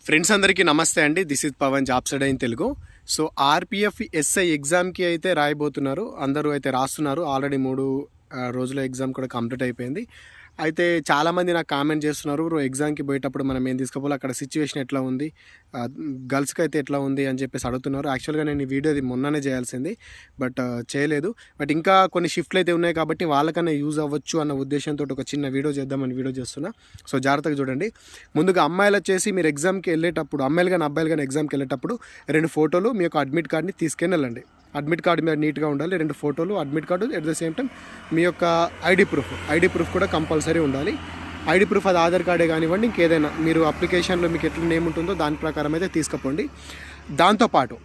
Friends అందరికీ నమస్తే అండి. This is Pavan, jobs Adda in Telugu. So RPF SI ఎగ్జామ్కి అయితే రాయబోతున్నారు. అందరూ అయితే రాస్తున్నారు. ఆల్రెడీ 3 రోజుల ఎగ్జామ్ కూడా కంప్లీట్ అయిపోయింది. అయితే చాలామంది నాకు కామెంట్ చేస్తున్నారు, ఎగ్జామ్కి పోయేటప్పుడు మనం ఏం తీసుకోవాలి, అక్కడ సిచ్యువేషన్ ఎట్లా ఉంది, గర్ల్స్కి అయితే ఎట్లా ఉంది అని చెప్పేసి అడుగుతున్నారు. యాక్చువల్గా నేను ఈ వీడియో మొన్ననే చేయాల్సింది, బట్ చేయలేదు. బట్ ఇంకా కొన్ని షిఫ్ట్లు అయితే ఉన్నాయి కాబట్టి వాళ్ళకన్నా యూజ్ అవ్వచ్చు అన్న ఉద్దేశంతో ఒక చిన్న వీడియో చేద్దామని వీడియో చేస్తున్నా. సో జాగ్రత్తగా చూడండి. ముందుగా అమ్మాయిలు వచ్చేసి మీరు ఎగ్జామ్కి వెళ్ళేటప్పుడు, అమ్మాయిలు కానీ అబ్బాయిలు కానీ ఎగ్జామ్కి వెళ్ళేటప్పుడు 2 ఫోటోలు మీ యొక్క అడ్మిట్ కార్డ్ని తీసుకొని వెళ్ళండి. అడ్మిట్ కార్డు మీద నీట్గా ఉండాలి. 2 ఫోటోలు, admit card, at the same time మీ యొక్క ఐడి ప్రూఫ్ కూడా కంపల్సరీ ఉండాలి. ఐడి ప్రూఫ్ అది ఆధార్ కార్డే కానివ్వండి, ఇంకేదైనా మీరు అప్లికేషన్లో మీకు ఎట్లా నేమ్ ఉంటుందో దాని ప్రకారం అయితే తీసుకుపోండి. దాంతోపాటు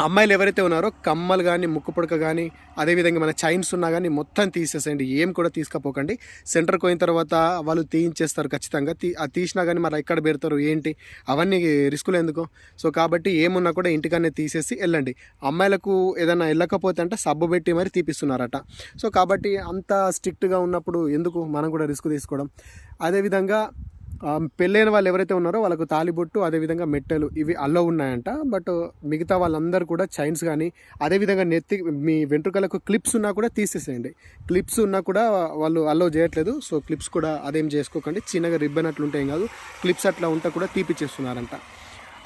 అమ్మాయిలు ఎవరైతే ఉన్నారో కమ్మలు కానీ, ముక్కు పుడక కానీ, అదేవిధంగా మన చైన్స్ ఉన్నా కానీ మొత్తం తీసేసేయండి. ఏం కూడా తీసుకపోకండి. సెంటర్కి పోయిన తర్వాత వాళ్ళు తీయించేస్తారు ఖచ్చితంగా. అది తీసినా కానీ మరి ఎక్కడ పెడతారు ఏంటి, అవన్నీ రిస్కులు ఎందుకు. సో కాబట్టి ఏమున్నా కూడా ఇంటికనే తీసేసి వెళ్ళండి. అమ్మాయిలకు ఏదైనా వెళ్ళకపోతే అంటే సబ్బు పెట్టి మరి తీపిస్తున్నారట. సో కాబట్టి అంత స్ట్రిక్ట్గా ఉన్నప్పుడు ఎందుకు మనం కూడా రిస్క్ తీసుకోవడం. అదేవిధంగా పెళ్ళైన వాళ్ళు ఎవరైతే ఉన్నారో వాళ్ళకు తాలిబొట్టు, అదేవిధంగా మెట్టెలు ఇవి అల్లో ఉన్నాయంట. బట్ మిగతా వాళ్ళందరూ కూడా చైన్స్ కానీ, అదేవిధంగా మీ వెంట్రుకలకు క్లిప్స్ ఉన్నా కూడా తీసేసేయండి. క్లిప్స్ ఉన్నా కూడా వాళ్ళు అల్లో చేయట్లేదు. సో క్లిప్స్ కూడా అదేం చేసుకోకండి. చిన్నగా రిబ్బన్ అట్లా ఉంటాయి కాదు, క్లిప్స్ అట్లా ఉంటే కూడా తీపిచ్చేస్తున్నారంట.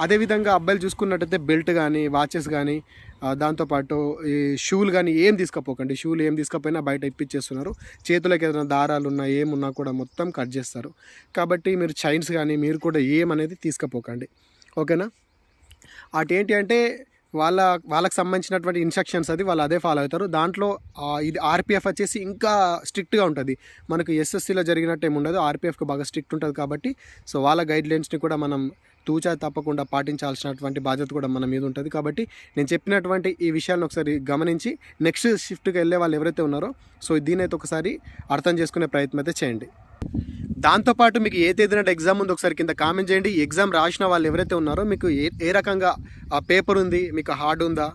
అదేవిధంగా అబ్బాయిలు చూసుకున్నట్టయితే బెల్ట్ కానీ, వాచెస్ కానీ, దాంతోపాటు ఈ షూలు కానీ ఏం తీసుకపోకండి. షూలు ఏం తీసుకపోయినా బయట ఇప్పించేస్తున్నారు. చేతులకు ఏదైనా దారాలు ఉన్నా ఏమున్నా కూడా మొత్తం కట్ చేస్తారు. కాబట్టి మీరు చైన్స్ కానీ మీరు కూడా ఏమనేది తీసుకపోకండి. ఓకేనా. అటేంటి అంటే వాళ్ళకి సంబంధించినటువంటి ఇన్స్ట్రక్షన్స్ అది వాళ్ళు అదే ఫాలో అవుతారు. దాంట్లో ఇది ఆర్పిఎఫ్ వచ్చేసి ఇంకా స్ట్రిక్ట్గా ఉంటుంది. మనకు ఎస్ఎస్సిలో జరిగినట్టు ఏమి ఉండదు. ఆర్పిఎఫ్కి బాగా స్ట్రిక్ట్ ఉంటుంది కాబట్టి సో వాళ్ళ గైడ్లైన్స్ని కూడా మనం తూచా తప్పకుండా పాటించాల్సినటువంటి బాధ్యత కూడా మన మీద ఉంటుంది. కాబట్టి నేను చెప్పినటువంటి ఈ విషయాలను ఒకసారి గమనించి నెక్స్ట్ షిఫ్ట్కి వెళ్ళే వాళ్ళు ఎవరైతే ఉన్నారో సో దీనైతే ఒకసారి అర్థం చేసుకునే ప్రయత్నం అయితే చేయండి. దాంతోపాటు మీకు ఏ తేదీన ఎగ్జామ్ ఉందో ఒకసారి కింద కామెంట్ చేయండి. ఎగ్జామ్ రాసిన వాళ్ళు ఎవరైతే ఉన్నారో మీకు ఏ రకంగా పేపర్ ఉంది, మీకు హార్డ్ ఉందా,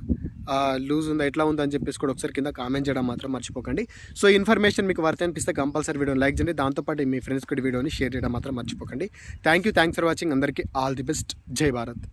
లూజ్ ఉందా, ఎట్లా ఉందా అని చెప్పేసి కూడా ఒకసారి కింద కామెంట్ చేయడం మాత్రం మర్చిపోకండి. సో ఇన్ఫర్మేషన్ మీకు వర్త్ అనిపిస్తే కంపల్సరీ వీడియోని లైక్ చేయండి. దాంతోపాటు మీ ఫ్రెండ్స్ కూడా వీడియోని షేర్ చేయడం మాత్రం మర్చిపోకండి. Thanks for watching. అందరికీ ఆల్ ది బెస్ట్. జై భారత్.